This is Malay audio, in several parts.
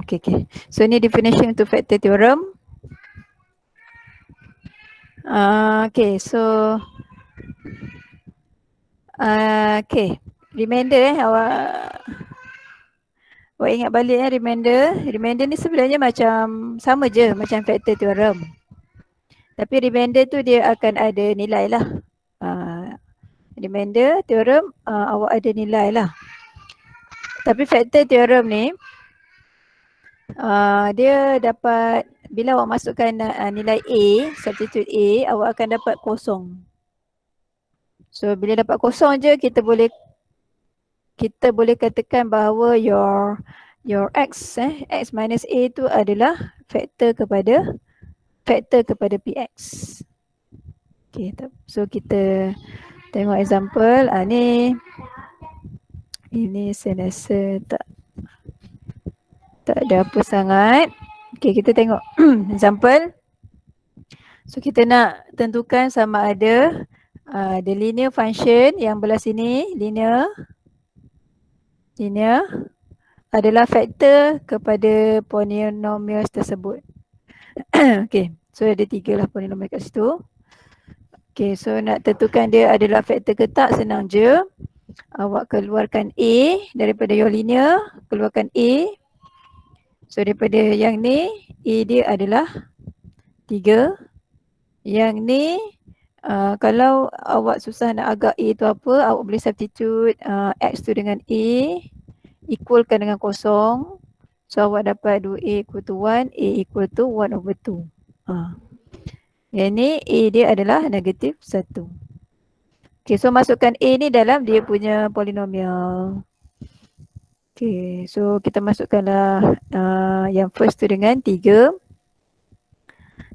Okay. So ni definition untuk factor theorem. Okay, so okay, remainder awak ingat balik remainder ni sebenarnya macam sama je macam factor theorem. Tapi remainder tu dia akan ada nilai lah. Remainder theorem awak ada nilai lah. Tapi factor theorem ni dia dapat bila awak masukkan nilai A, substitute A, awak akan dapat kosong. So bila dapat kosong je kita boleh katakan bahawa your x minus A tu adalah faktor kepada PX. Okay, so kita tengok example. Ini saya rasa tak ada apa sangat. Okay, kita tengok example. So kita nak tentukan sama ada the linear function yang belah sini linear adalah faktor kepada polynomials tersebut. Okay, so ada 3 lah polynomial kat situ. Okay, so nak tentukan dia adalah faktor ke tak, senang je. Awak keluarkan A daripada your linear, keluarkan A. So daripada yang ni, A dia adalah 3. Yang ni, kalau awak susah nak agak A tu apa, awak boleh substitute X tu dengan A, equalkan dengan kosong. So awak dapat 2A equal to 1, A equal to 1/2. Yang ni A dia adalah negatif 1. Okay, so masukkan A ni dalam dia punya polinomial. Okay, so kita masukkanlah yang first tu dengan 3.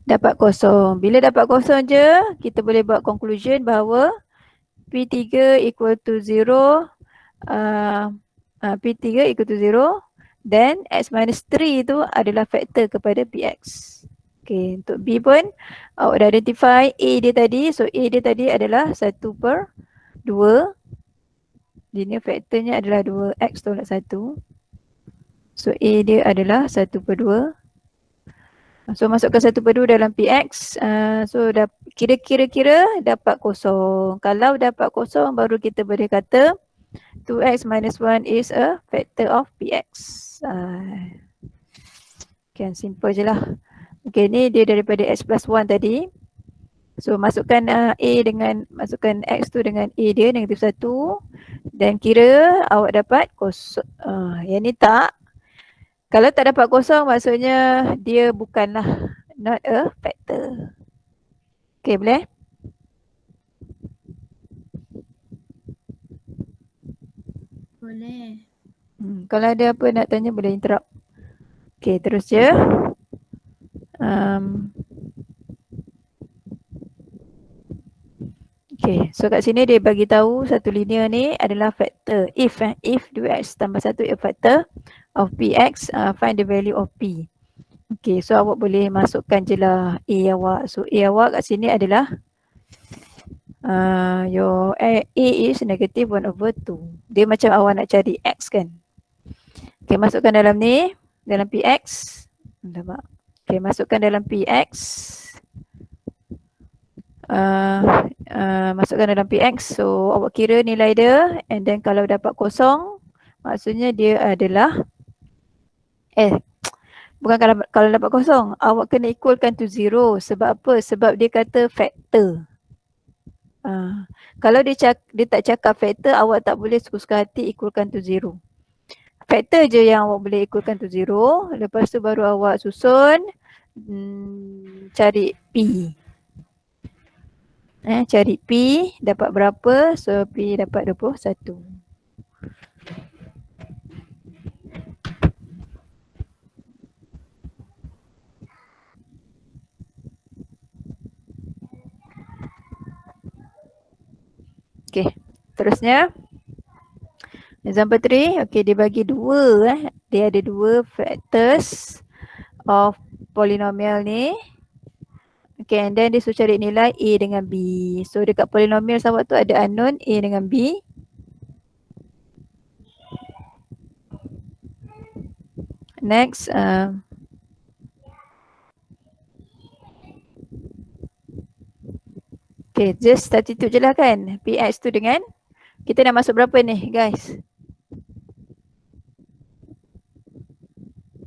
Dapat kosong. Bila dapat kosong je, kita boleh buat conclusion bahawa P3 equal to 0. P3 equal to 0. Then X minus 3 tu adalah faktor kepada PX. Okay, untuk B pun awak dah identify A dia tadi. So A dia tadi adalah 1/2. Linear faktornya adalah 2X tolak 1. So A dia adalah 1/2. So masukkan 1/2 dalam PX. So kira-kira dapat kosong. Kalau dapat kosong baru kita boleh kata 2X minus 1 is a factor of PX. Okay, simple je lah. Okay, ni dia daripada X plus 1 tadi. So masukkan masukkan X tu dengan A dia negatif 1. Dan kira awak dapat kosong. Yang ni tak. Kalau tak dapat kosong maksudnya dia bukanlah not a factor. Okay, boleh? Boleh. Kalau ada apa nak tanya boleh interrupt. Okay, terus je. Okay, so kat sini dia bagi tahu satu linear ni adalah faktor if 2x tambah 1 is a factor of px, find the value of p. Okay, so awak boleh masukkan je lah A awak. So A awak kat sini adalah your A is negative 1/2. Dia macam awak nak cari X kan. Okay, masukkan dalam ni, dalam PX. Okay, masukkan dalam PX. Masukkan dalam PX. So awak kira nilai dia and then kalau dapat kosong maksudnya dia adalah bukan kalau dapat kosong, awak kena equalkan to 0. Sebab apa? Sebab dia kata factor. Kalau dia tak cakap factor, awak tak boleh suka-suka hati equalkan to 0. Factor je yang awak boleh equalkan to 0. Lepas tu baru awak susun cari P. Cari P dapat berapa? So P dapat 21. Okay, terusnya example 3. Okay, dia bagi 2 dia ada 2 factors of polynomial ni. Okay, and then dia suruh cari nilai A dengan B. So dekat polynomial awak tu ada unknown A dengan B. Next, okay, just substitute je lah kan. PX tu dengan, kita nak masuk berapa ni guys?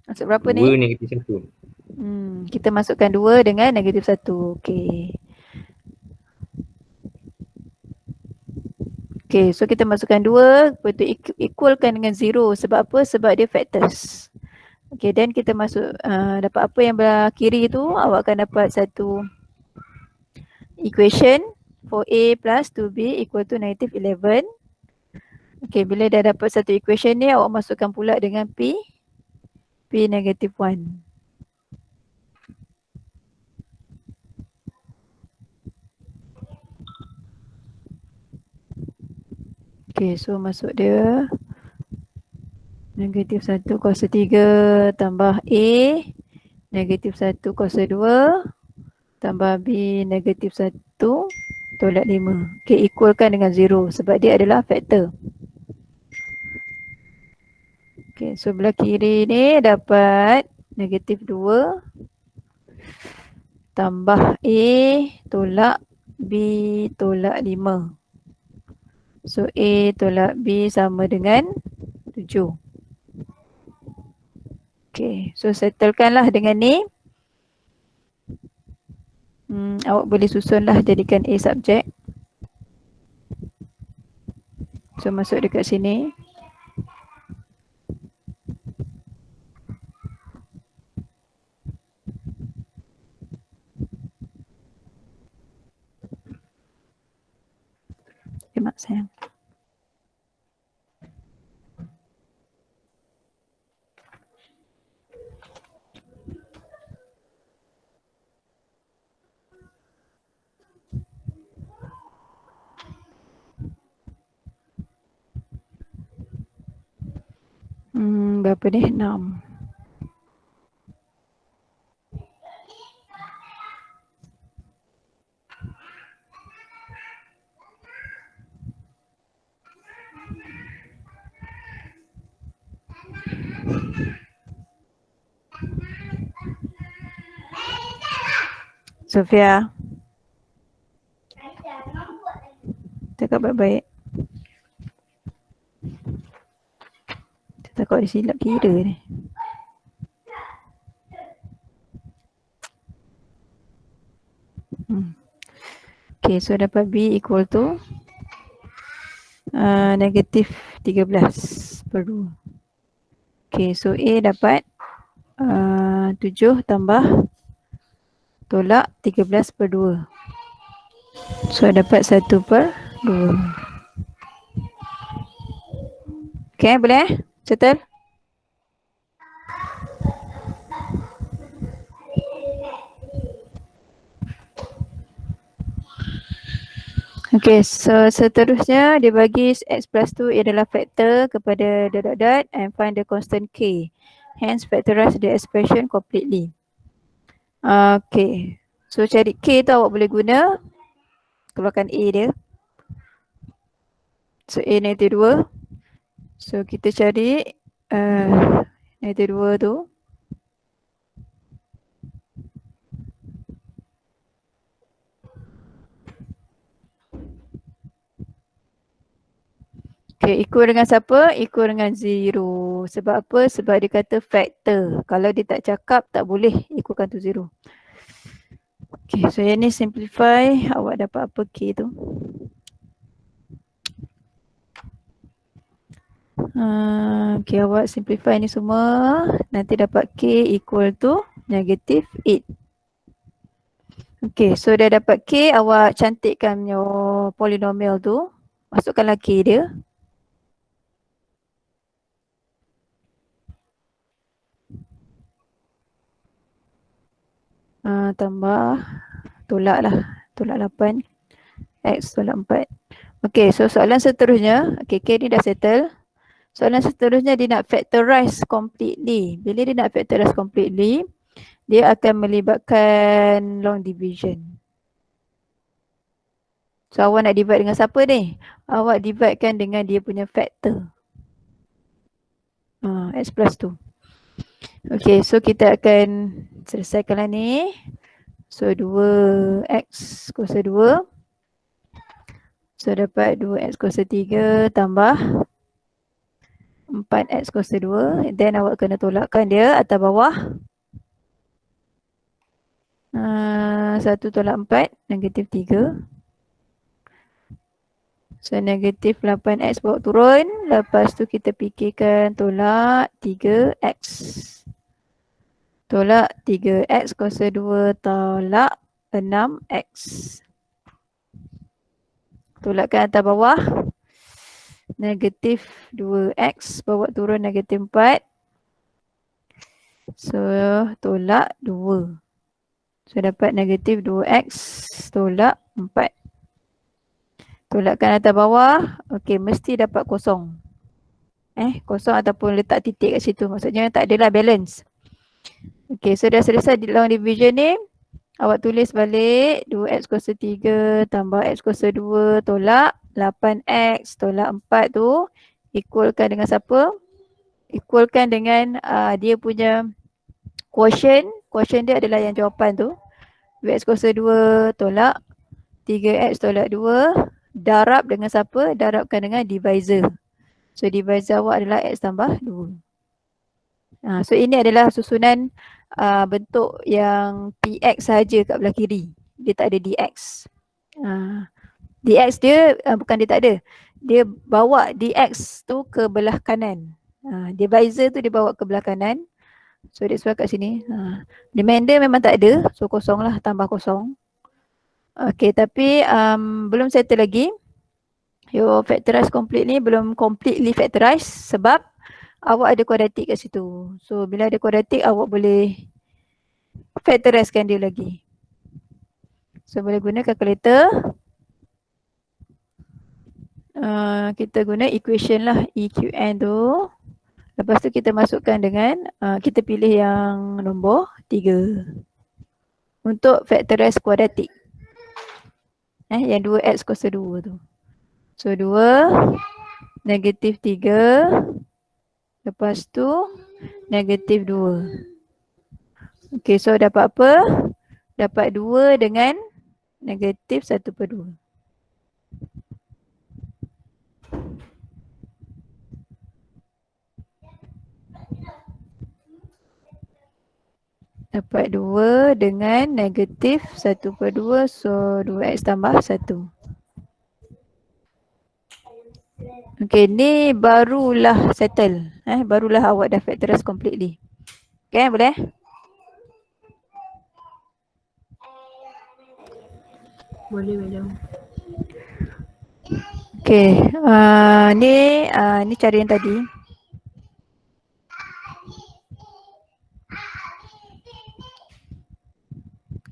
Masuk berapa 2 ni? negatif 1. Kita masukkan 2 dengan negatif 1. Okay. Okay, so kita masukkan 2, lepas tu equalkan dengan 0. Sebab apa? Sebab dia factors. Okay, then kita masuk, dapat apa yang belah kiri tu, awak akan dapat satu equation for A plus 2B equal to negative 11. Okay, bila dah dapat satu equation ni, awak masukkan pula dengan P negative 1. Okay, so masuk dia negatif 1 kuasa 3 tambah A negatif 1 kuasa 2 tambah B negatif 1 tolak 5. Okay, equalkan dengan 0 sebab dia adalah faktor. Okay, so belah kiri ni dapat negatif 2 tambah A tolak B tolak 5. So A tolak B sama dengan 7. Okay, so settlekanlah dengan ni. Awak boleh susunlah jadikan A subjek. So masuk dekat sini. Okay, mak sayang. Berapa ni? 6. Sofia. Cakap baik-baik. Takut dia silap kira ni. Okay, so dapat B equal to negatif 13 per 2. Okay, so A dapat 7 tambah tolak 13 per 2. So dapat 1 per 2. Okay, boleh? Settle? Okay, so seterusnya dia bagi x plus 2 adalah faktor kepada dot dot and find the constant k. Hence factorize the expression completely. Okay, so cari k tu awak boleh guna keluarkan A dia. So A negatif 2. So kita cari negatif 2 tu. Okay, equal dengan siapa? Equal dengan 0. Sebab apa? Sebab dia kata factor. Kalau dia tak cakap, tak boleh equalkan tu 0. Okay, so yang ni simplify. Awak dapat apa K tu? Okay, awak simplify ni semua. Nanti dapat K equal to negative 8. Okay, so dah dapat K, awak cantikkan your polynomial tu. Masukkanlah K dia. Tambah tolak lah, tolak 8 x tolak 4. Okay, so soalan seterusnya, okay, K ni dah settle. Soalan seterusnya dia nak factorize completely. Bila dia nak factorize completely, dia akan melibatkan long division. So awak nak divide dengan siapa ni? Awak dividekan dengan dia punya factor. X plus 2. Okay, so kita akan selesaikanlah ni. So 2x kuasa 2. So dapat 2x kuasa 3 tambah 4x kuasa 2. Then awak kena tolakkan dia atas bawah. 1 tolak 4, negatif 3. So negatif 8x bawa turun. Lepas tu kita fikirkan tolak 3x. Tolak 3x kuasa 2 tolak 6x. Tolakkan atas bawah. Negatif 2x bawa turun negatif 4. So tolak 2. So dapat negatif 2x tolak 4. Tolakkan atas bawah. Okey, mesti dapat kosong. Kosong ataupun letak titik kat situ. Maksudnya tak adalah balance. Okey, so dah selesai di long division ni. Awak tulis balik 2x kuasa 3 tambah x kuasa 2 tolak 8x tolak 4 tu equalkan dengan siapa? Equalkan dengan dia punya quotient. Quotient dia adalah yang jawapan tu. 2x kuasa 2 tolak 3x tolak 2 darab dengan siapa? Darabkan dengan divisor. So divisor awak adalah x tambah 2. So ini adalah susunan bentuk yang px saja kat belah kiri. Dia tak ada dx. Dx dia bukan dia tak ada. Dia bawa dx tu ke belah kanan. Divisor tu dia bawa ke belah kanan. So that's why kat sini. Remainder memang tak ada. So kosong lah, tambah kosong. Okay, tapi belum settle lagi. Your factorize complete ni belum completely factorize sebab awak ada kuadratik kat situ. So bila ada kuadratik awak boleh factorizekan dia lagi. So boleh guna calculator. Kita guna equation lah EQN tu. Lepas tu kita masukkan dengan kita pilih yang nombor 3 untuk factorize kuadratik. Yang 2x kuasa 2 tu. So 2 negatif 3 lepas tu negatif 2. Okay, so dapat apa? Dapat 2 dengan negatif 1/2. Dapat 2 dengan negatif 1/2. So 2x tambah 1. Okay, ni barulah settle. Barulah awak dah factorize completely. Okay, boleh? Boleh. Okay, ni cara yang tadi.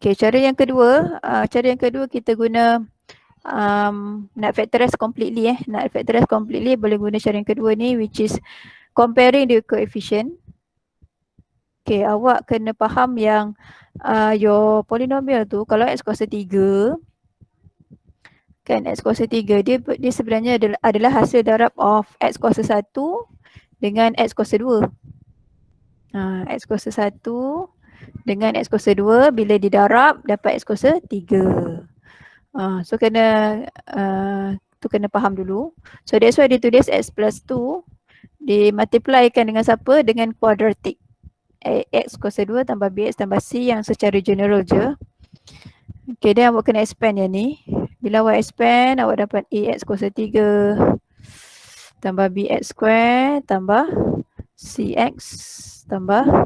Okay, cara yang kedua kita guna nak factorize completely nak factorize completely boleh guna cara yang kedua ni, which is comparing the coefficient. Okay, awak kena faham yang your polynomial tu kalau x kuasa 3 kan, x kuasa 3 dia sebenarnya adalah hasil darab of x kuasa 1 dengan x kuasa 2. X kuasa 1 dengan x kuasa 2 bila didarab dapat x kuasa 3. So kena faham dulu. So that's why dia tulis x plus 2 dimultiplykan dengan siapa? Dengan kuadratik. X kuasa 2 tambah bx tambah c yang secara general je. Okay, then awak kena expand yang ni. Bila awak expand, awak dapat ax kuasa 3 tambah bx square tambah cx tambah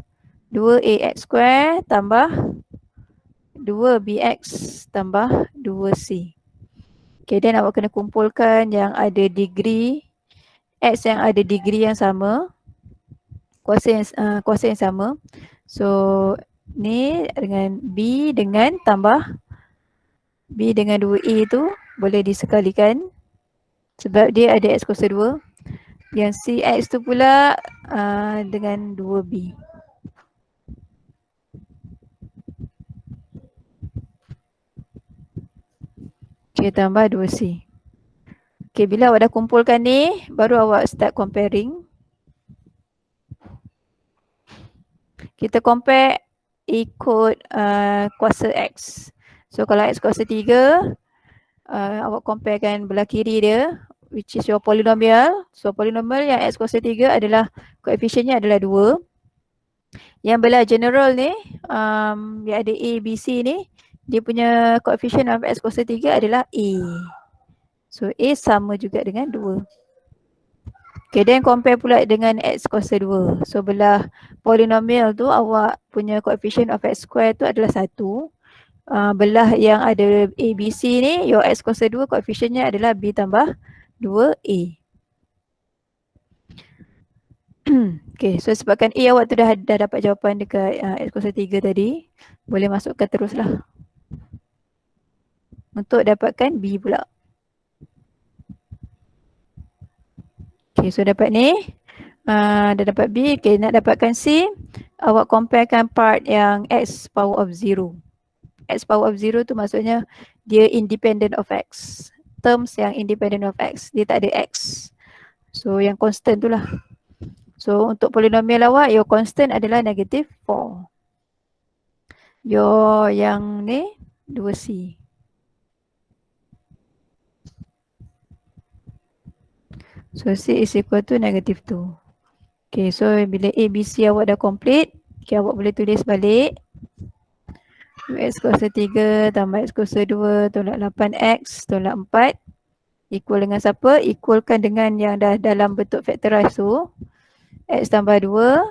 2ax square tambah 2bx tambah 2c. Okay, then awak kena kumpulkan yang ada degree x yang ada degree yang sama, kuasa yang sama. So ni dengan b dengan tambah b dengan 2a tu boleh disekalikan sebab dia ada x kuasa 2. Yang cx tu pula dengan 2b. Okay, tambah 2c. Okay, bila awak dah kumpulkan ni, baru awak start comparing. kita compare ikut kuasa X. So kalau X kuasa 3, awak comparekan belah kiri dia, which is your polynomial. So polynomial yang X kuasa 3 adalah koefisiennya adalah 2. Yang belah general ni, yang ada A, B, C ni, dia punya coefficient of X kuasa 3 adalah A. So A sama juga dengan 2. Okay, then compare pula dengan X kuasa 2. So belah polynomial tu awak punya coefficient of X square tu adalah 1. Belah yang ada A, B, C ni, your X kuasa 2 coefficientnya adalah B tambah 2A. Okay, so sebabkan A awak tu dah dapat jawapan dekat X kuasa 3 tadi, boleh masukkan teruslah untuk dapatkan B pula. Okay, so dapat ni, dah dapat B. Okay, nak dapatkan C, awak comparekan part yang X power of 0. X power of 0 tu maksudnya dia independent of X. Terms yang independent of X, dia tak ada X. So yang constant tu lah. So untuk polinomial awak, your constant adalah negative 4. Your yang ni 2C. So C is equal to negative 2. Okay, so bila A, B, C awak dah complete, okay, awak boleh tulis balik. X kuasa 3 tambah X kuasa 2 tolak 8X tolak 4 equal dengan siapa? Equalkan dengan yang dah dalam bentuk factorize tu. X tambah 2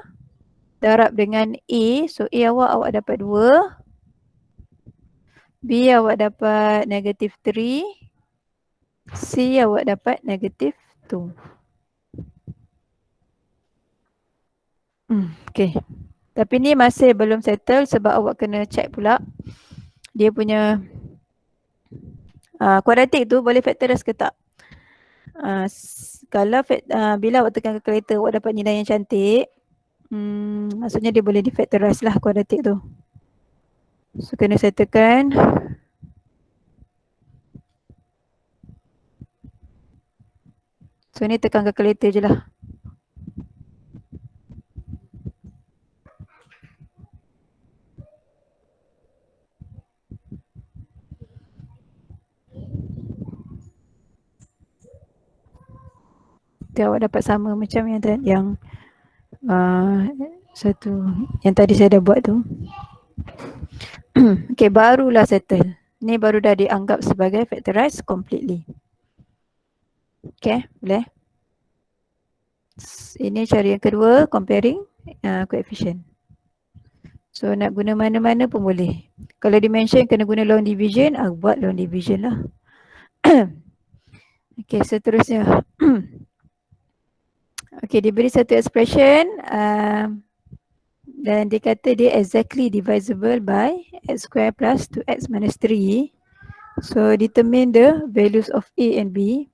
darab dengan A. So A awak dapat 2. B awak dapat negative 3. C awak dapat negative 2. Okay. Tapi ni masih belum settle sebab awak kena check pula dia punya kuadratik tu boleh factorize ke tak. Kalau bila awak tekan calculator awak dapat nilai yang cantik, maksudnya dia boleh di-factorize lah kuadratik tu. So kena settlekan. So ni tekan calculator je lah. Awak dapat sama macam yang satu yang tadi saya dah buat tu. Okay, barulah settle. Ni baru dah dianggap sebagai factorized completely. Okay, boleh? Ini cara yang kedua, comparing coefficient. So nak guna mana-mana pun boleh. Kalau dimension kena guna long division, buat long division lah. Okay, seterusnya. Okay, diberi satu expression dan dia kata dia exactly divisible by x square plus 2x minus 3. So determine the values of A and B.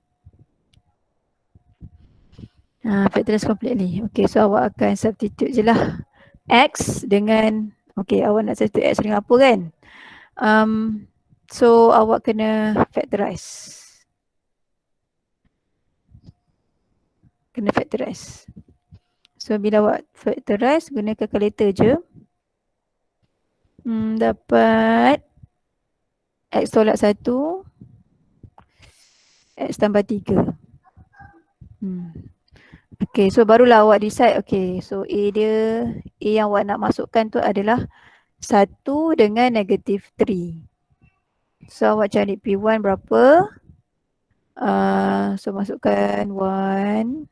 Factorize completely. Okay, so awak akan substitute je lah X dengan, okay, awak nak substitute X dengan apa kan? So awak kena factorize. Kena factorize. So bila awak factorize, guna calculator je. Dapat X tolak 1, X tambah 3. Okay, so barulah awak decide. Okay, so A yang awak nak masukkan tu adalah 1 dengan negative 3. So awak cari P1 berapa? So masukkan 1.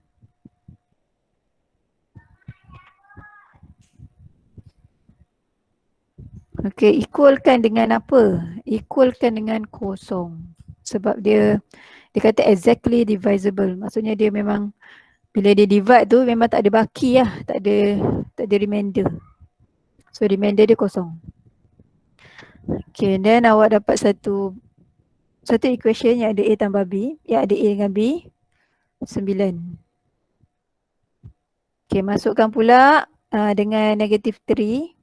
Okay, equalkan dengan apa? Equalkan dengan kosong. Sebab dia kata exactly divisible. Maksudnya dia memang bila dia divide tu memang tak ada baki lah. Tak ada remainder. So remainder dia kosong. Okay, then awak dapat satu equation yang ada A tambah B. Yang ada A dengan B. 9. Okay, masukkan pula dengan negative 3.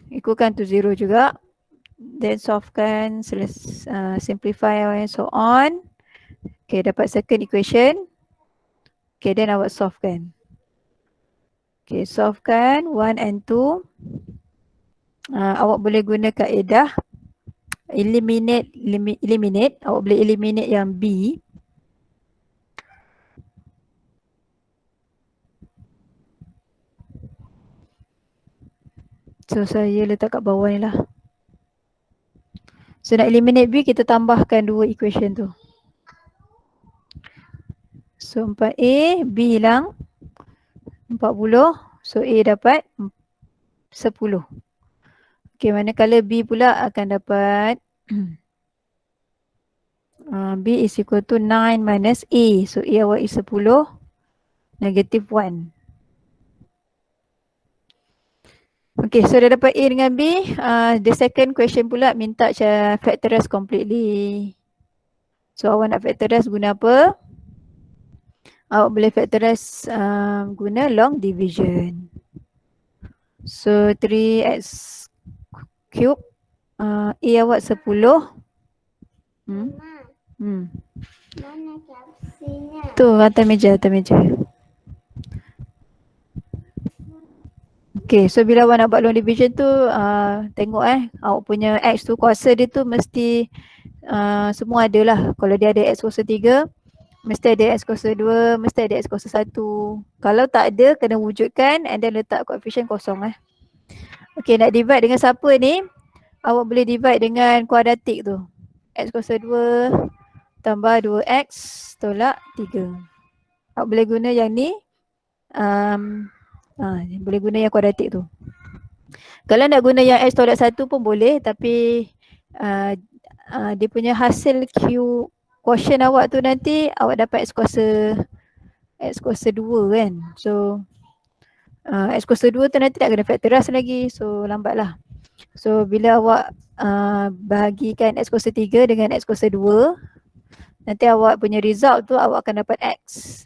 Ikutkan tu 0 juga. then solvekan, simplify and so on. Okay, dapat second equation. Okay, then awak solvekan. Okay, solvekan 1 and 2. Awak boleh guna kaedah eliminate. Awak boleh eliminate yang B. So saya letak kat bawah ni lah. So nak eliminate B, kita tambahkan dua equation tu. So 4A, B hilang 40. So A dapat 10. Okay, manakala B pula akan dapat B is equal to 9 minus A. So A awak is 10, negative 1. Okay, so dah dapat A dengan B. The second question pula minta factorize completely. So awak nak factorize guna apa? Awak boleh factorize guna long division. So 3x cube. A awak 10. Mana kapsinya? Tu atas meja. Okay, so bila awak nak buat long division tu, tengok awak punya X tu kuasa dia tu mesti semua ada lah. Kalau dia ada X kuasa 3, mesti ada X kuasa 2, mesti ada X kuasa 1. Kalau tak ada, kena wujudkan and then letak koefisien kosong Okay, nak divide dengan siapa ni? Awak boleh divide dengan kuadratik tu. X kuasa 2 tambah 2X tolak 3. Awak boleh guna yang ni. Boleh guna yang kuadratik tu. Kalau nak guna yang X tolak 1 pun boleh, tapi dia punya hasil Q quotient awak tu nanti awak dapat X kuasa 2 kan. So X kuasa 2 tu nanti tak kena factorize lagi, so lambat lah. So bila awak bahagikan X kuasa 3 dengan X kuasa 2, nanti awak punya result tu awak akan dapat X.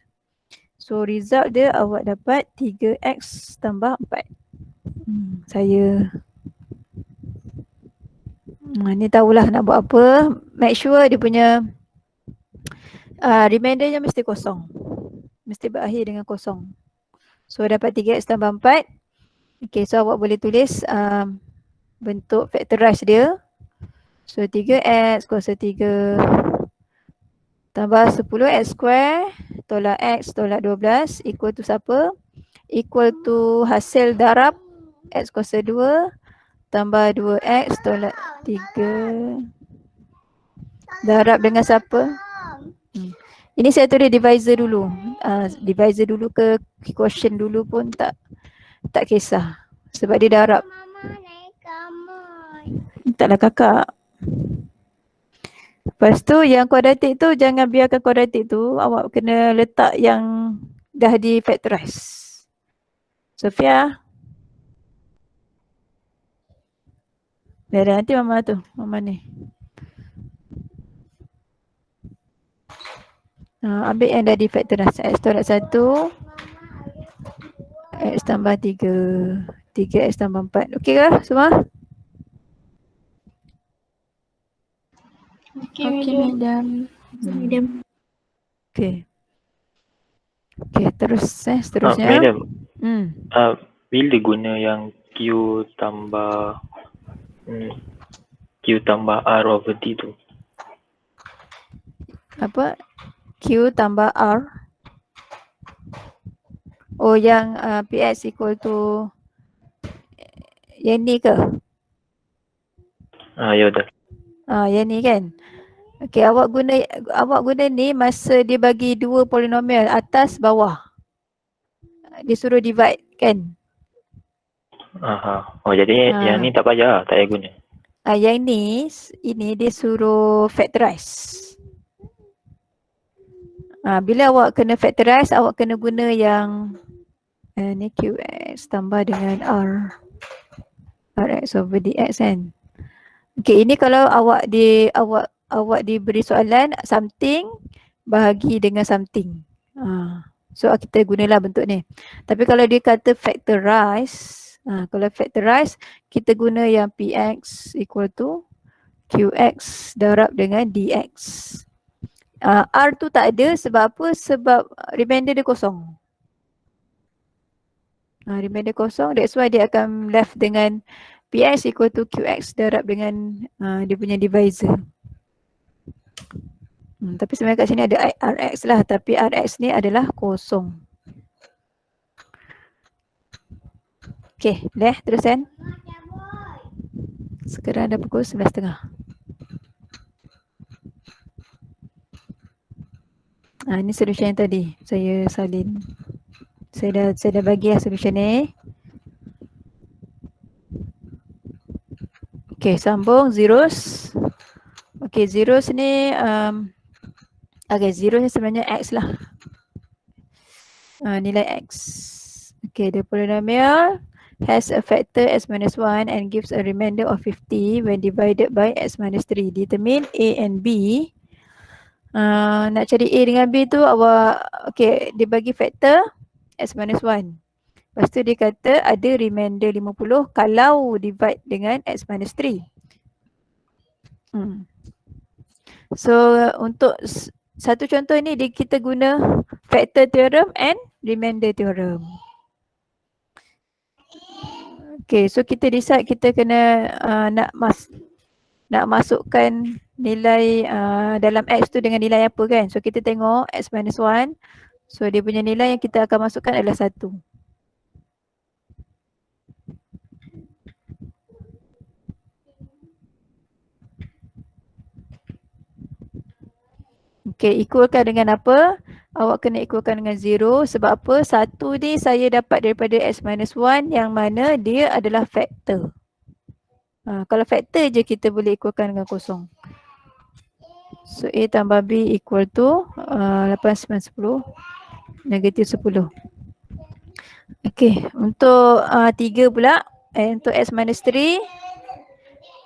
So result dia awak dapat 3X tambah 4. Saya ni tahulah nak buat apa. Make sure dia punya remindernya mesti kosong. Mesti berakhir dengan kosong. So dapat 3X tambah 4. Okay, so awak boleh tulis bentuk factorize dia. So 3X kuasa 3 tambah 10X square tolak X tolak 12 equal to siapa? Equal to hasil darab X kuasa 2 tambah 2X tolak 3 darab dengan siapa? Ini saya tulis divisor dulu. Divisor dulu ke quotient dulu pun tak kisah. Sebab dia darab. Mama naik kamar. Taklah kakak. Lepas tu yang kuadratik tu jangan biarkan kuadratik tu, awak kena letak yang dah di factorize. Sofia. Dah nanti mama tu, mama ni. Ambil yang dah di factorize. X tolak 1, X tambah 3, 3X tambah 4. Okey ke semua? Okey, madam. Okey. Okey, terus seterusnya. Madam, Bila guna yang Q tambah R over D tu? Apa? Q tambah R. Oh, yang PS equal to yang ni ke? Ya dah. Yang ni kan? Okey, awak guna ni masa dia bagi dua polinomial atas bawah. Dia suruh divide kan? Oh jadi yang ni tak payah, tak payah guna. Yang ini dia suruh factorize. Bila awak kena factorize, awak kena guna yang ni QX tambah dengan R. RX over DX kan? Okay, ini kalau awak diberi soalan something bahagi dengan something. So kita gunalah bentuk ni. Tapi kalau dia kata factorize, Kalau factorize, kita guna yang Px equal to Qx darab dengan Dx. R tu tak ada sebab apa? Sebab remainder dia kosong. Remainder kosong, that's why dia akan left dengan Px equal to Qx darab dengan dia punya divisor. Tapi sebenarnya kat sini ada Rx lah, tapi Rx ni adalah kosong. Okay, terusan. Sekarang dah pukul 11.30. Ini solution yang tadi saya salin. Saya dah bagi lah solution ni. Okay, sambung zeros. Okay, zeros ni okay, zero ni sebenarnya X lah. Nilai X. Okay, the polynomial has a factor x minus 1 and gives a remainder of 50 when divided by x minus 3. Determine A and B. Nak cari A dengan B tu awak, okay, dia bagi factor x minus 1. Lepas tu dia kata ada remainder 50 kalau divide dengan x minus 3. So untuk satu contoh ni kita guna factor theorem and remainder theorem. Okay, so kita decide kita kena nak masukkan nilai dalam X tu dengan nilai apa kan. So kita tengok X minus 1. So dia punya nilai yang kita akan masukkan adalah 1. Okay, equalkan dengan apa? Awak kena equalkan dengan 0. Sebab apa? 1 ni saya dapat daripada X minus 1 yang mana dia adalah factor. Kalau factor je kita boleh equalkan dengan kosong. So A tambah B equal to 8, 9, 10. Negatif 10. Okay, untuk 3 pula. Untuk X minus 3.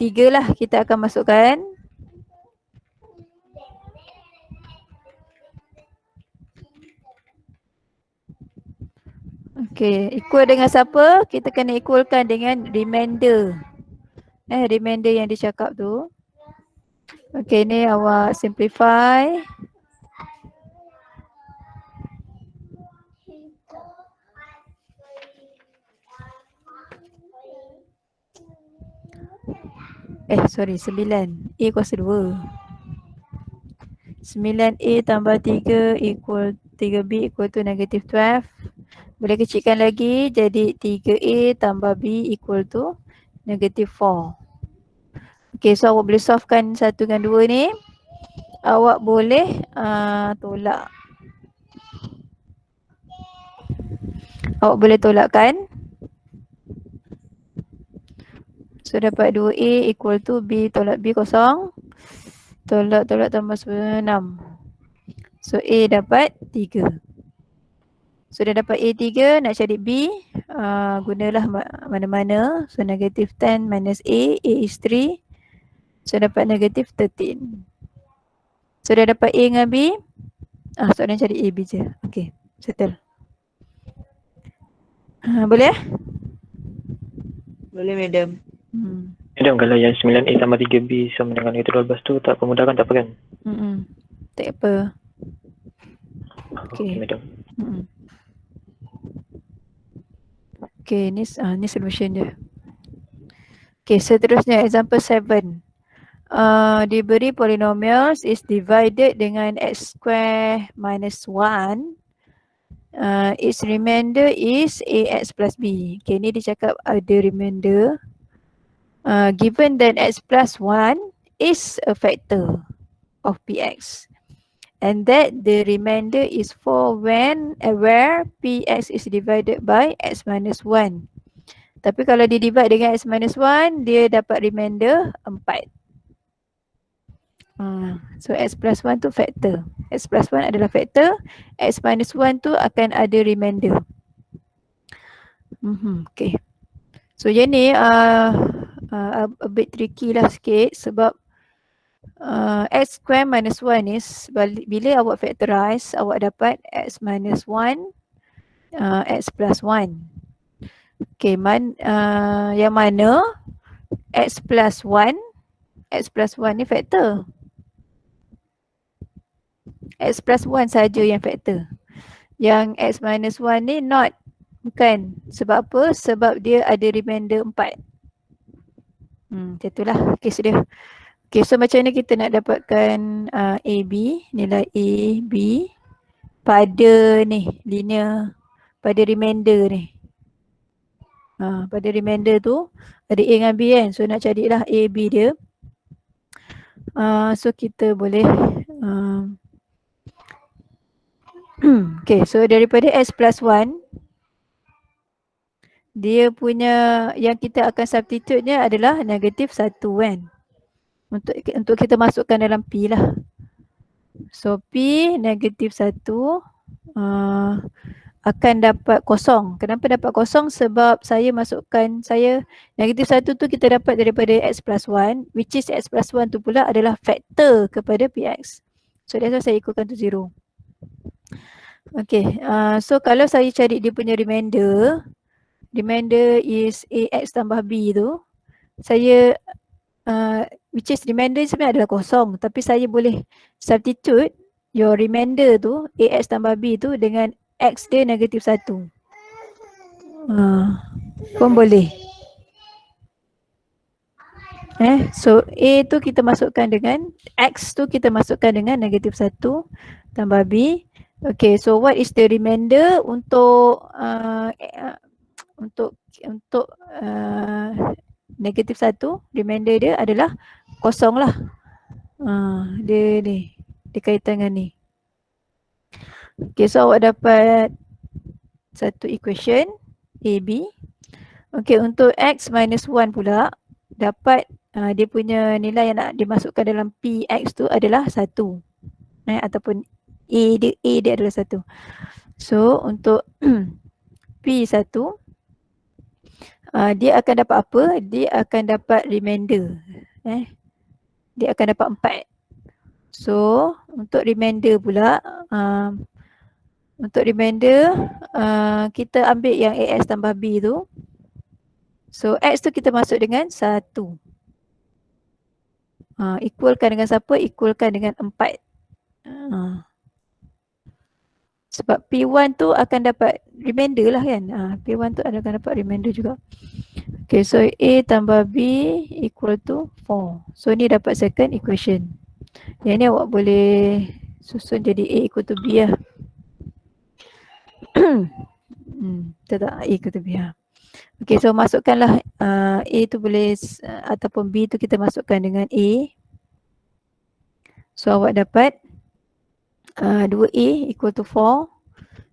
3 lah kita akan masukkan. Okay, equal dengan siapa? Kita kena equalkan dengan remainder. Remainder yang dia cakap tu. Okay, ni awak simplify. Sorry, 9. A kuasa 2. 9A tambah 3 equal 3B equal to negative 12. Boleh kecilkan lagi jadi 3A tambah B equal to negative 4. Okay, so awak boleh solvekan 1 dengan 2 ni. Awak boleh tolak. Awak boleh tolakkan. So dapat 2A equal to B tolak B kosong. Tolak tambah 6. So A dapat 3. So dah dapat A3, nak cari B, gunalah mana-mana. So negative 10 minus A is 3. So dapat negative 13. So dah dapat A dengan B. Soalan cari A, B je. Okay, settle. Boleh? Boleh, madam. Madam, kalau yang 9A tambah 3B sama dengan negatif 12 tu tak permudahkan, tak apa kan? Tak apa. Okay, madam. Okay, ni solution dia. Okay, seterusnya example 7. Diberi polynomials is divided dengan x square minus 1. Its remainder is ax plus b. Okay, ni dia cakap ada remainder. Given that x plus 1 is a factor of px. And that the remainder is 4 when where px is divided by x minus 1. Tapi kalau dia divide dengan x minus 1, dia dapat remainder 4. So x plus 1 tu factor. X plus 1 adalah factor. X minus 1 tu akan ada remainder. Okay. So yang ni a bit tricky lah sikit sebab x square minus 1 is bila awak factorize, awak dapat x minus 1 x plus 1. Okay, yang mana x plus 1 ni faktor. X plus 1 saja yang faktor. Yang x minus 1 ni not. Bukan. Sebab apa? Sebab dia ada remainder 4. Macam itulah kes dia. Okay, so macam mana kita nak dapatkan AB, nilai A, B pada ni, linear, pada remainder ni. Pada remainder tu ada A dengan B kan. So nak carilah A, B dia. So kita boleh okay, so daripada x plus 1 dia punya yang kita akan substitute-nya adalah negatif 1 kan. Untuk kita masukkan dalam P lah. So P negatif 1 akan dapat kosong. Kenapa dapat kosong? Sebab saya negatif 1 tu kita dapat daripada x plus 1, which is x plus 1 tu pula adalah faktor kepada Px. So that's why saya equalkan to 0. Okay, so kalau saya cari dia punya remainder is Ax tambah B tu, saya which is remainder sebenarnya adalah kosong, tapi saya boleh substitute your remainder tu Ax tambah B tu dengan X dia negatif 1. Pun boleh. So A tu kita masukkan dengan X tu kita masukkan dengan negatif 1 tambah B. Okay, so what is the remainder untuk negatif 1? Remainder dia adalah kosong lah. Dia ni, dia kaitan dengan ni. Okay, so awak dapat satu equation AB. Okay, untuk X minus 1 pula dapat dia punya nilai yang nak dimasukkan dalam Px tu adalah 1. Ataupun A dia adalah 1. So untuk P1 dia akan dapat apa? Dia akan dapat remainder. Dia akan dapat 4. So untuk remainder pula kita ambil yang Ax tambah B tu. So X tu kita masuk dengan 1. Equalkan dengan siapa? Equalkan dengan 4. Sebab P1 tu akan dapat remainder lah kan. P1 tu akan dapat remainder juga. Okay, so A tambah B equal to 4. So ni dapat second equation. Yang ni awak boleh susun jadi A equal to B lah. Tak A equal to B lah. Okay, so masukkanlah A tu boleh ataupun B tu kita masukkan dengan A. So awak dapat 2A equal to 4.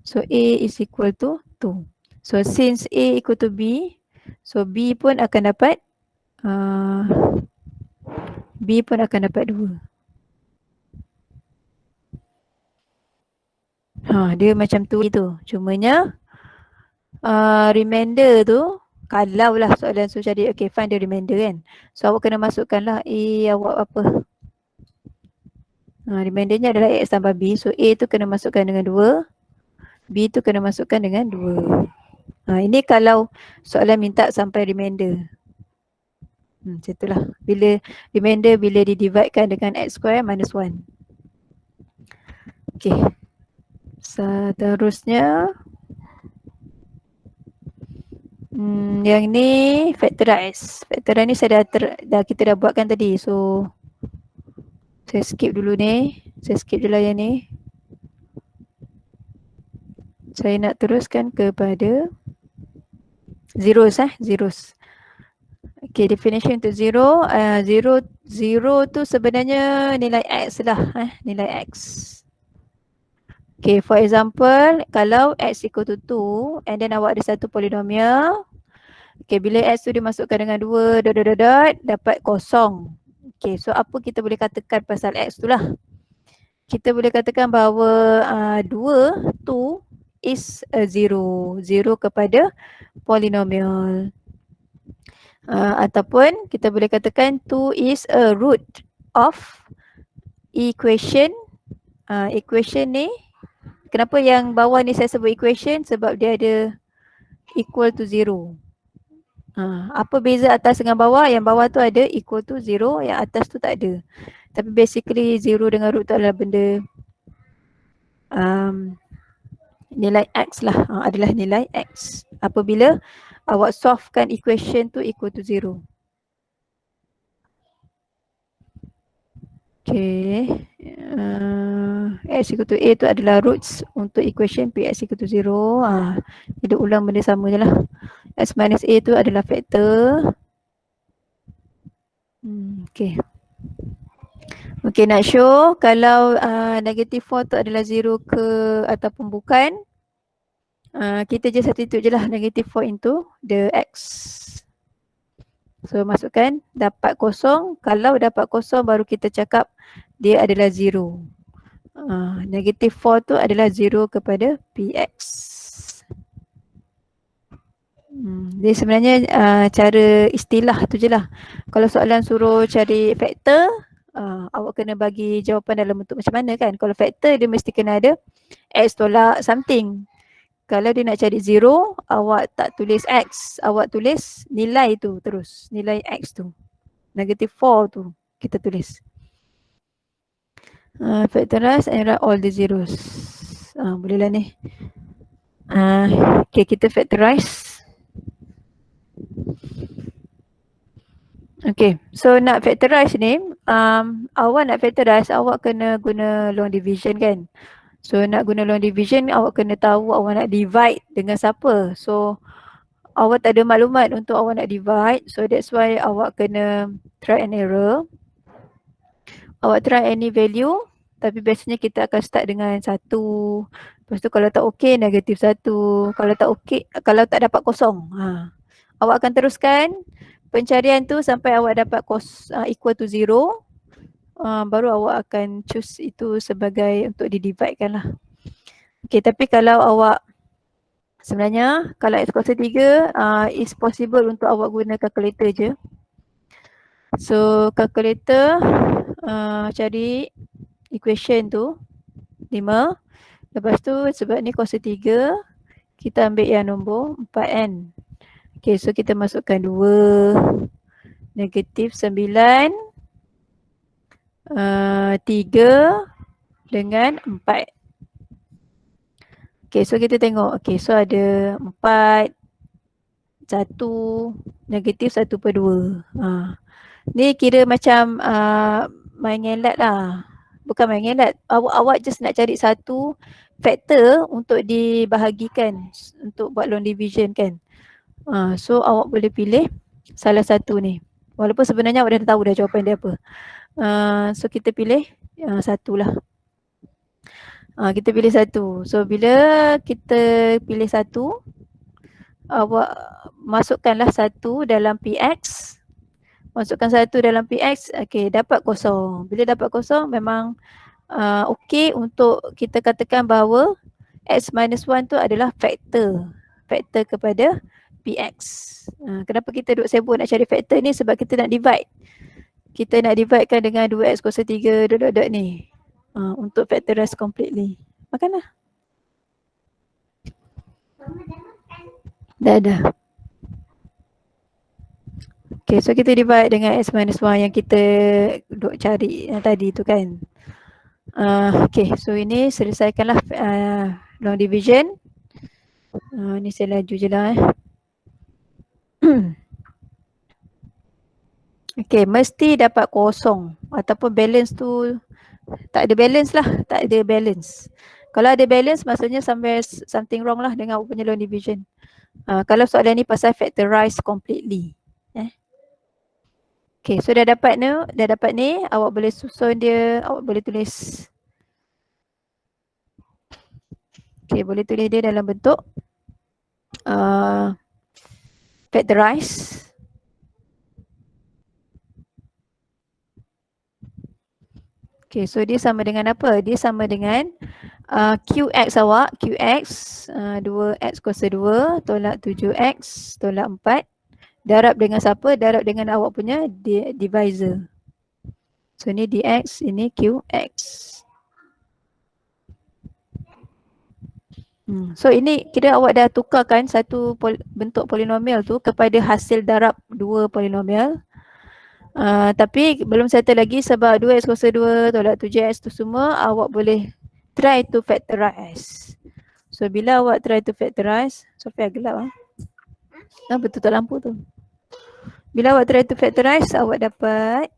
So A is equal to 2. So since A equal to B, so B pun akan dapat 2. Dia macam tu itu. Cumanya remainder tu, kalau lah soalan so cari, okay, find the remainder kan. So awak kena masukkanlah A awak apa. Remaindernya adalah X tambah B. So A tu kena masukkan dengan 2. B tu kena masukkan dengan 2. Ini kalau soalan minta sampai remainder. Macam itulah. Bila remainder bila didividekan dengan X square minus 1. Okay. Seterusnya. Yang ni factorize. Factorize ni saya kita dah buatkan tadi. So saya skip dulu ni. Saya skip dulu yang ni. Saya nak teruskan kepada zeros. Zeros. Okay, definition untuk zero. Zero tu sebenarnya nilai X lah. Nilai X. Okay, for example, kalau X equal to 2 and then awak ada satu polinomial. Okay, bila X tu dimasukkan dengan 2 dapat kosong. Okay, so apa kita boleh katakan pasal X tu lah? Kita boleh katakan bahawa 2 is a zero. Zero kepada polinomial. Ataupun kita boleh katakan 2 is a root of equation. Equation ni, kenapa yang bawah ni saya sebut equation? Sebab dia ada equal to 0. Apa beza atas dengan bawah? Yang bawah tu ada equal to 0, yang atas tu tak ada. Tapi basically 0 dengan root tu adalah benda nilai X lah, adalah nilai X apabila awak solvekan equation tu equal to 0. Okay, X equal to A tu adalah roots untuk equation Px equal to 0. Kita ulang benda sama je lah. X minus A tu adalah faktor. Okay. Okay, nak show kalau negative 4 tu adalah 0 ke ataupun bukan. Kita je substitute je lah negative 4 into the X. So masukkan dapat kosong. Kalau dapat kosong baru kita cakap dia adalah 0. Negative 4 tu adalah 0 kepada Px. Dia sebenarnya cara istilah tu je lah. Kalau soalan suruh cari faktor, awak kena bagi jawapan dalam bentuk macam mana kan. Kalau faktor dia mesti kena ada X tolak something. Kalau dia nak cari 0, awak tak tulis X, awak tulis nilai tu terus. Nilai X tu. Negative 4 tu kita tulis. Factorize and write all the zeros. Boleh lah ni. Okay, kita factorize. Okay, so nak factorize ni, awak nak factorize, awak kena guna long division kan. So nak guna long division, awak kena tahu awak nak divide dengan siapa. So awak tak ada maklumat untuk awak nak divide, so that's why awak kena try and error. Awak try any value, tapi biasanya kita akan start dengan 1. Lepas tu kalau tak okey, negatif 1. Kalau tak okey, kalau tak dapat kosong. Awak akan teruskan pencarian tu sampai awak dapat equal to 0. Baru awak akan choose itu sebagai untuk di-divide kan lah. Okay, tapi kalau awak sebenarnya kalau X kuasa 3 is possible untuk awak guna calculator je. So calculator cari equation tu 5. Lepas tu sebab ni kuasa 3, kita ambil yang nombor 4n. Okay, so kita masukkan 2, negatif 9, 3 dengan 4. Okay, so kita tengok. Okay, so ada 4, 1, negatif 1/2. Ni kira macam main ngelat lah. Bukan main ngelat. Awak just nak cari satu faktor untuk dibahagikan untuk buat long division kan. So awak boleh pilih salah satu ni. Walaupun sebenarnya awak dah tahu dah jawapan dia apa. So kita pilih satu lah. Kita pilih satu. So bila kita pilih satu, awak masukkanlah satu dalam Px. Masukkan 1 dalam Px, okay, dapat kosong. Bila dapat kosong memang okey untuk kita katakan bahawa X minus 1 tu adalah faktor. Faktor kepada Px. Kenapa kita duk sibuk nak cari faktor ni? Sebab kita nak divide. Kita nak dividekan dengan 2x kuasa 3 dot ni. Untuk factorize completely. Makanlah. Dah. Okay, so kita divide dengan x minus 1 yang kita duk cari yang tadi tu kan. Okay, so ini selesaikanlah long division. Ni saya laju je lah Okay, mesti dapat kosong ataupun balance tu tak ada balance lah, tak ada balance. Kalau ada balance maksudnya something wrong lah dengan punya long division. Kalau soalan ni pasal factorize completely. Okay, so dah dapat ni, awak boleh susun dia, awak boleh tulis. Okay, boleh tulis dia dalam bentuk factorize. Okay, so dia sama dengan apa? Dia sama dengan QX awak, QX 2x kuasa 2 tolak 7x tolak 4. Darab dengan siapa? Darab dengan awak punya divisor. So ni dx, ini qx. So ini kira awak dah tukarkan satu bentuk polinomial tu kepada hasil darab dua polinomial. Tapi belum settle lagi sebab 2x kuasa 2 tolak 7x tu semua awak boleh try to factorize. So bila awak try to factorize, Sofia gelap betul tak lampu tu. Bila awak try to factorize awak dapat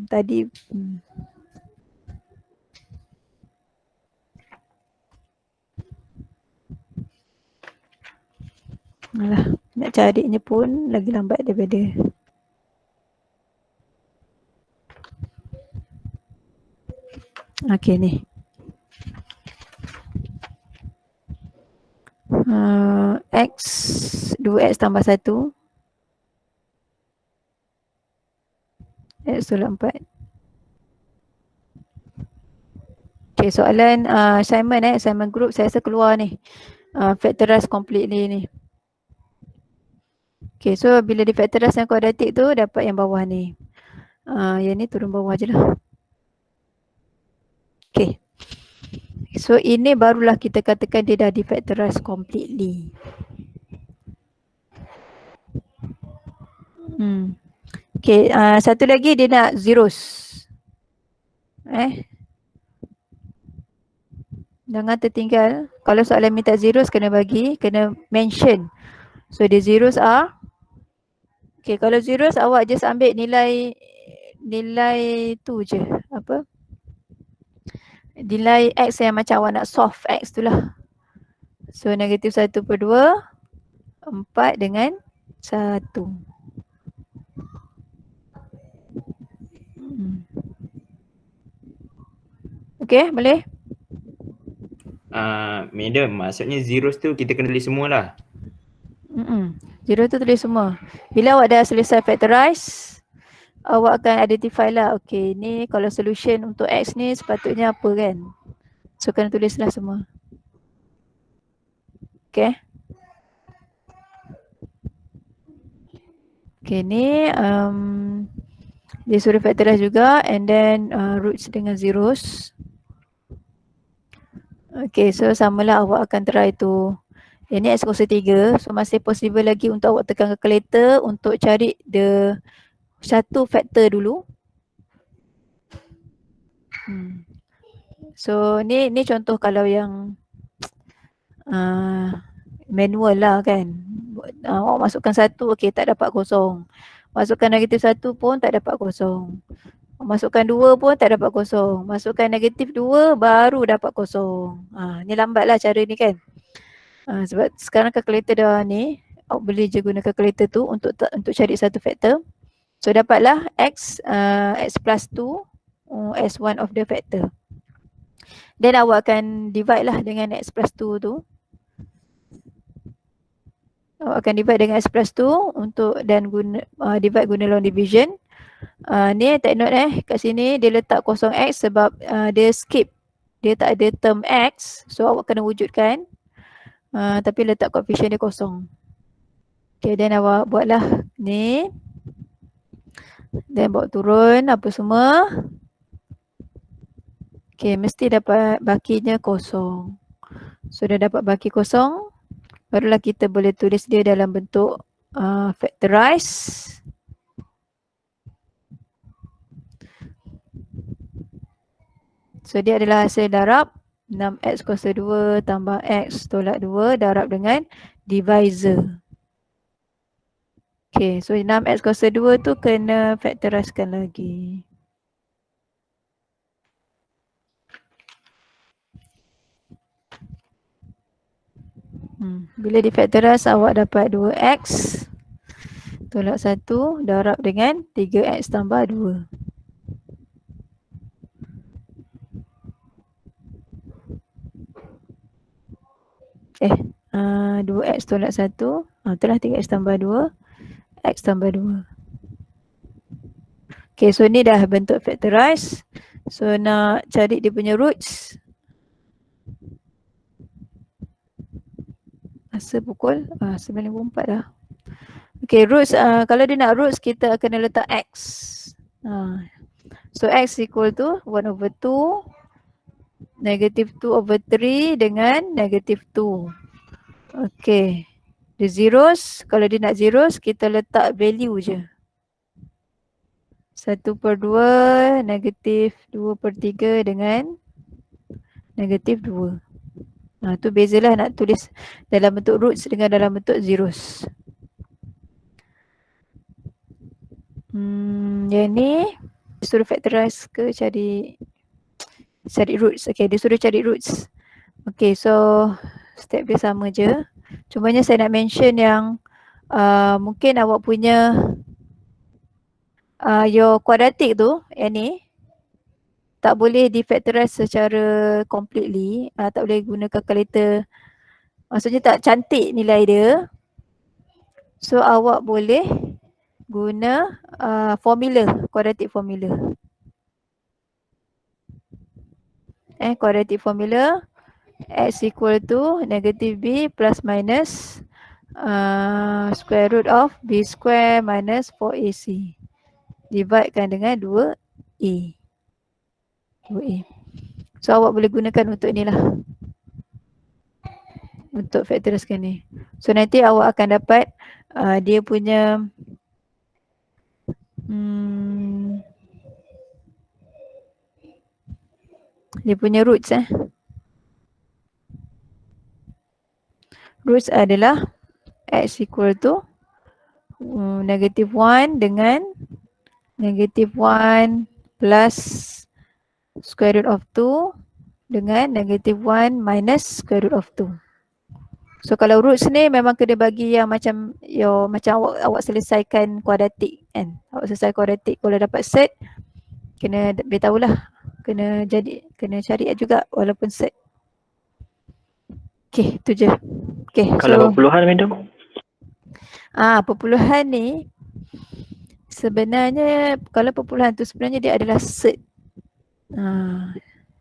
tadi alah, nak carinya pun lagi lambat daripada okey ni. X 2x tambah 1 X tolak 4. Okay, soalan assignment group saya rasa keluar ni. Factorize completely ni. Okay, so bila di factorize yang kuadratik tu dapat yang bawah ni. Yang ni turun bawah je lah. Okay. So ini barulah kita katakan dia dah di factorize completely. Okay, satu lagi dia nak zeros. Jangan tertinggal. Kalau soalan minta zeros kena mention. So the zeros are, okay, kalau zeros awak just ambil nilai tu je, apa? Nilai X yang macam awak nak solve X tu lah. So negatif 1/2, 4 dengan 1. Okay, boleh? Madam, maksudnya zeros tu kita kena tulis semua lah. Zero tu tulis semua. Bila awak dah selesai factorize, awak akan identify lah, okay, ni kalau solution untuk X ni sepatutnya apa kan. So kena tulislah semua. Okay. Okay, ni dia suruh factorize juga and then roots dengan zeros. Okay, so samalah awak akan try tu. Yang ni X kuasa 3, so masih possible lagi untuk awak tekan calculator untuk cari the satu factor dulu. So ni contoh kalau yang manual lah kan. Awak masukkan 1, okay, tak dapat kosong. Masukkan negatif 1 pun tak dapat kosong. Masukkan 2 pun tak dapat kosong. Masukkan negatif 2 baru dapat kosong. Ni lambat lah cara ni kan. Sebab sekarang calculator dah ni, awak boleh je guna calculator tu untuk cari satu factor. So dapatlah X plus 2 as one of the factor. Then awak akan divide lah dengan X plus 2 tu. Awak akan divide dengan X plus 2 dan divide guna long division. Ni take note kat sini dia letak kosong X sebab dia skip. Dia tak ada term X, so awak kena wujudkan. Tapi letak coefficient dia kosong. Okay, then awak buatlah ni. Then bawa turun apa semua. Okay, mesti dapat bakinya kosong. So dah dapat baki kosong, barulah kita boleh tulis dia dalam bentuk factorize. So dia adalah hasil darab 6x kuasa 2 tambah x tolak 2 darab dengan divisor. Okay, so 6x kuasa 2 tu kena factorizekan lagi. Bila di factorize awak dapat 2x tolak 1 darab dengan 3x tambah 2. 2x tolak 1, itulah 3x tambah 2, x tambah 2. Okay, so ni dah bentuk factorize. So nak cari dia punya roots. Masa pukul 9.54 dah. Okay, roots, kalau dia nak roots kita kena letak x. So x equal to 1/2 negative 2/3 dengan negative 2. Okay. Dia zeros, kalau dia nak zeros, kita letak value je. 1/2, negative 2/3 dengan negative 2. Tu bezalah nak tulis dalam bentuk roots dengan dalam bentuk zeros. Yang ni suruh factorize ke cari roots. Okay, dia suruh cari roots. Okay, so step dia sama je. Cumanya saya nak mention yang mungkin awak punya your quadratic tu, yang ni tak boleh di-factorize secara completely. Tak boleh guna calculator. Maksudnya tak cantik nilai dia. So awak boleh guna formula, quadratic formula. Quadratic formula x equal to negative b plus minus square root of b square minus 4ac. Dividekan dengan 2a. So awak boleh gunakan untuk ni lah. Untuk factorizekan ni. So nanti awak akan dapat dia punya roots Roots adalah x equal to negative 1 dengan negative 1 plus square root of 2 dengan negative 1 minus square root of 2. So kalau roots ni memang kena bagi yang macam awak selesaikan kuadratik kan. Awak selesai kuadratik, kalau dapat set kena beritahulah. Kena cari juga walaupun set. Okay, tu je. Okay, Kalau perpuluhan madam? Perpuluhan ni sebenarnya kalau perpuluhan tu sebenarnya dia adalah set.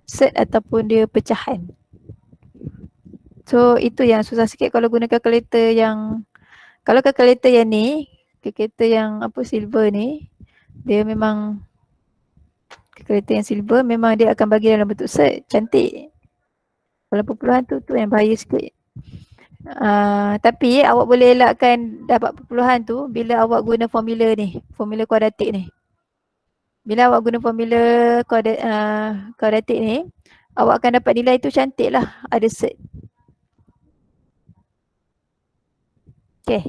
Set ataupun dia pecahan. So itu yang susah sikit kalau guna calculator yang, kalau calculator yang ni, calculator yang silver ni, dia memang calculator yang silver memang dia akan bagi dalam bentuk set, cantik. Kalau perpuluhan tu yang bahaya sikit. Tapi awak boleh elakkan dapat perpuluhan tu bila awak guna formula ni, formula kuadratik ni. Bila awak guna formula kuadratik ni, awak akan dapat nilai tu cantik lah, ada set. Okay.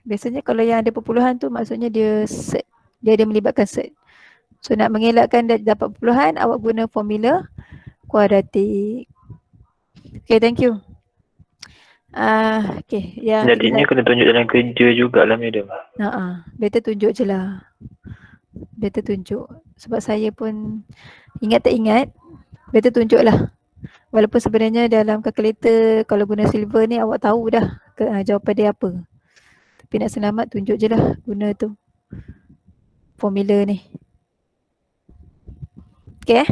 Biasanya kalau yang ada perpuluhan tu maksudnya dia set. Dia ada melibatkan set. So nak mengelakkan dapat perpuluhan, awak guna formula kuadratik. Okay, thank you. Okay, yang Jadinya kena tunjuk dalam kerja jugalah madam. better tunjuk je lah. Better tunjuk. Sebab saya pun ingat tak ingat, better tunjuk lah. Walaupun sebenarnya dalam calculator kalau guna silver ni awak tahu dah jawapan dia apa. Tapi nak selamat tunjuk je lah guna tu formula ni. Okay.